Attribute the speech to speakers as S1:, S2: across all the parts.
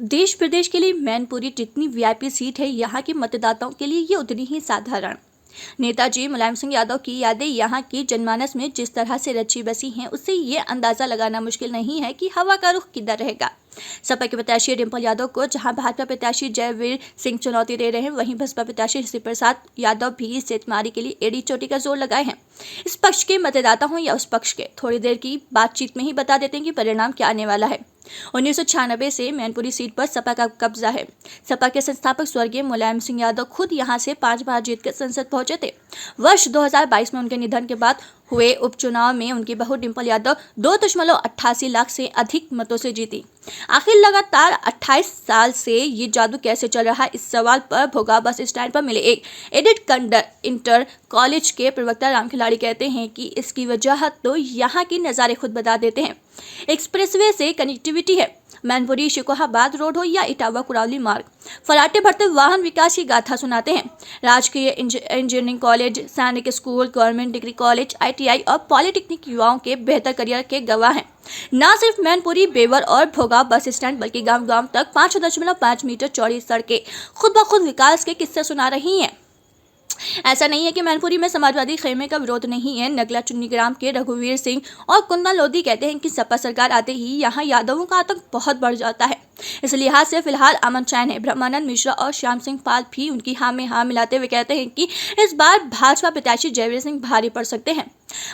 S1: देश प्रदेश के लिए मैनपुरी जितनी वीआईपी सीट है, यहाँ के मतदाताओं के लिए ये उतनी ही साधारण। नेताजी मुलायम सिंह यादव की यादें यहाँ की जनमानस में जिस तरह से रची बसी हैं, उससे ये अंदाजा लगाना मुश्किल नहीं है कि हवा का रुख किधर रहेगा। सपा के प्रत्याशी डिंपल यादव को जहां भाजपा प्रत्याशी जयवीर सिंह चुनौती दे रहे हैं, वहीं बसपा प्रत्याशी श्री प्रसाद यादव भी सेटमारी के लिए एड़ी चोटी का जोर लगाए हैं। इस पक्ष के मतदाता हों या उस पक्ष के, थोड़ी देर की बातचीत में ही बता देते हैं कि परिणाम क्या आने वाला है। 1996 से मैनपुरी सीट पर सपा का कब्जा है। सपा के संस्थापक स्वर्गीय मुलायम सिंह यादव खुद यहां से 5 बार जीतकर संसद पहुंचे थे। वर्ष 2022 में उनके निधन के बाद हुए उपचुनाव में उनकी बहू डिंपल यादव 2.88 लाख से अधिक मतों से जीती। आखिर लगातार 28 साल से ये जादू कैसे चल रहा है, इस सवाल पर भोगाव बस स्टैंड पर मिले एक एडेड इंटर कॉलेज के प्रवक्ता राम खिलाड़ी कहते हैं कि इसकी वजह तो यहाँ के नज़ारे खुद बता देते हैं। एक्सप्रेसवे से कनेक्टिविटी है। मैनपुरी शिकोहाबाद रोड हो या इटावा कुरावली मार्ग, फराटे भरते वाहन विकास की गाथा सुनाते हैं। राजकीय इंजीनियरिंग कॉलेज, सैनिक school, government degree college, ITI और पॉलिटेक्निक युवाओं के बेहतर करियर के गवाह हैं। न सिर्फ मैनपुरी, बेवर और भोगाव बस स्टैंड, बल्कि गांव गांव तक 5.5 मीटर चौड़ी सड़कें खुद ब खुद विकास के किस्से सुना रही हैं। ऐसा नहीं है कि मैनपुरी में समाजवादी खेमे का विरोध नहीं है। नगला चुन्नी ग्राम के रघुवीर सिंह और कुंदन लोधी कहते हैं कि सपा सरकार आते ही यहाँ यादवों का आतंक बहुत बढ़ जाता है। इस लिहाज से फिलहाल अमन चैन है। ब्रह्मानंद मिश्रा और श्याम सिंह पाल भी उनकी हाँ में हाँ मिलाते हुए कहते हैं कि इस बार भाजपा प्रत्याशी जयवीर सिंह भारी पड़ सकते हैं।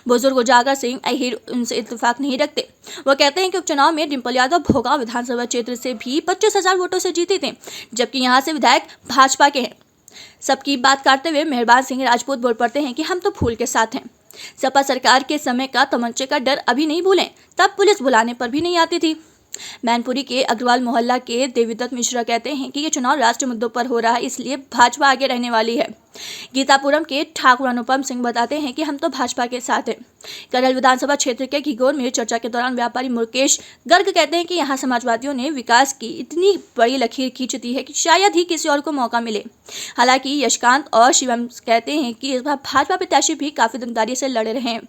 S1: बुजुर्ग उजागर सिंह अहिर उनसे इत्तेफाक नहीं रखते। वो कहते हैं कि उपचुनाव में डिंपल यादव भोगाव विधानसभा क्षेत्र से भी 25,000 वोटों से जीते थे, जबकि यहाँ से विधायक भाजपा के हैं। सबकी बात काटते हुए मेहरबान सिंह राजपूत बोल पड़ते हैं कि हम तो फूल के साथ हैं। सपा सरकार के समय का तमंचे का डर अभी नहीं भूलें, तब पुलिस बुलाने पर भी नहीं आती थी। मैनपुरी के अग्रवाल मोहल्ला के देवीदत्त मिश्रा कहते हैं कि ये चुनाव राष्ट्रीय मुद्दों पर हो रहा है, इसलिए भाजपा आगे रहने वाली है। गीतापुरम के ठाकुर अनुपम सिंह बताते हैं कि हम तो भाजपा के साथ हैं। करल विधानसभा क्षेत्र के घिगोर में चर्चा के दौरान व्यापारी मुकेश गर्ग कहते हैं कि यहाँ समाजवादियों ने विकास की इतनी बड़ी लकीर खींच दी है कि शायद ही किसी और को मौका मिले। हालांकि यशकांत और शिवम कहते हैं कि इस बार भाजपा प्रत्याशी भी काफी दमदारी से लड़ रहे हैं।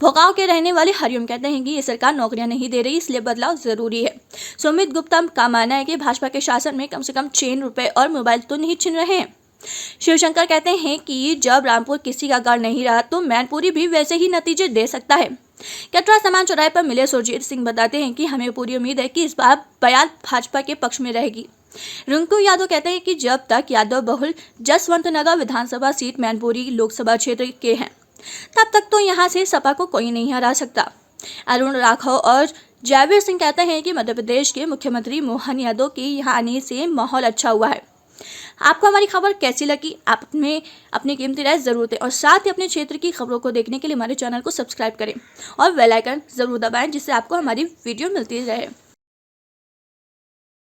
S1: भोगाव के रहने वाले हरिओम कहते हैं कि ये सरकार नौकरियां नहीं दे रही, इसलिए बदलाव जरूरी है। सुमित गुप्ता का मानना है कि भाजपा के शासन में कम से कम चेन, रुपए और मोबाइल तो नहीं छिन रहे हैं। शिवशंकर कहते हैं कि जब रामपुर किसी का गढ़ नहीं रहा तो मैनपुरी भी वैसे ही नतीजे दे सकता है। कटरा समान चौराहे पर मिले सुरजीत सिंह बताते हैं कि हमें पूरी उम्मीद है कि इस बार बयान भाजपा के पक्ष में रहेगी। रिंकू यादव कहते हैं कि जब तक यादव बहुल जसवंतनगर विधानसभा सीट मैनपुरी लोकसभा क्षेत्र के हैं, तब तक तो यहाँ से सपा को कोई नहीं हरा सकता। अरुण राघव और जयवीर सिंह कहते हैं कि मध्य प्रदेश के मुख्यमंत्री मोहन यादव के यहाँ आने से माहौल अच्छा हुआ है। आपको हमारी खबर कैसी लगी? आप अपनी कीमती राय जरूर दें और साथ ही अपने क्षेत्र की खबरों को देखने के लिए हमारे चैनल को सब्सक्राइब करें और बेल आइकन जरूर दबाएं, जिससे आपको हमारी वीडियो मिलती रहे।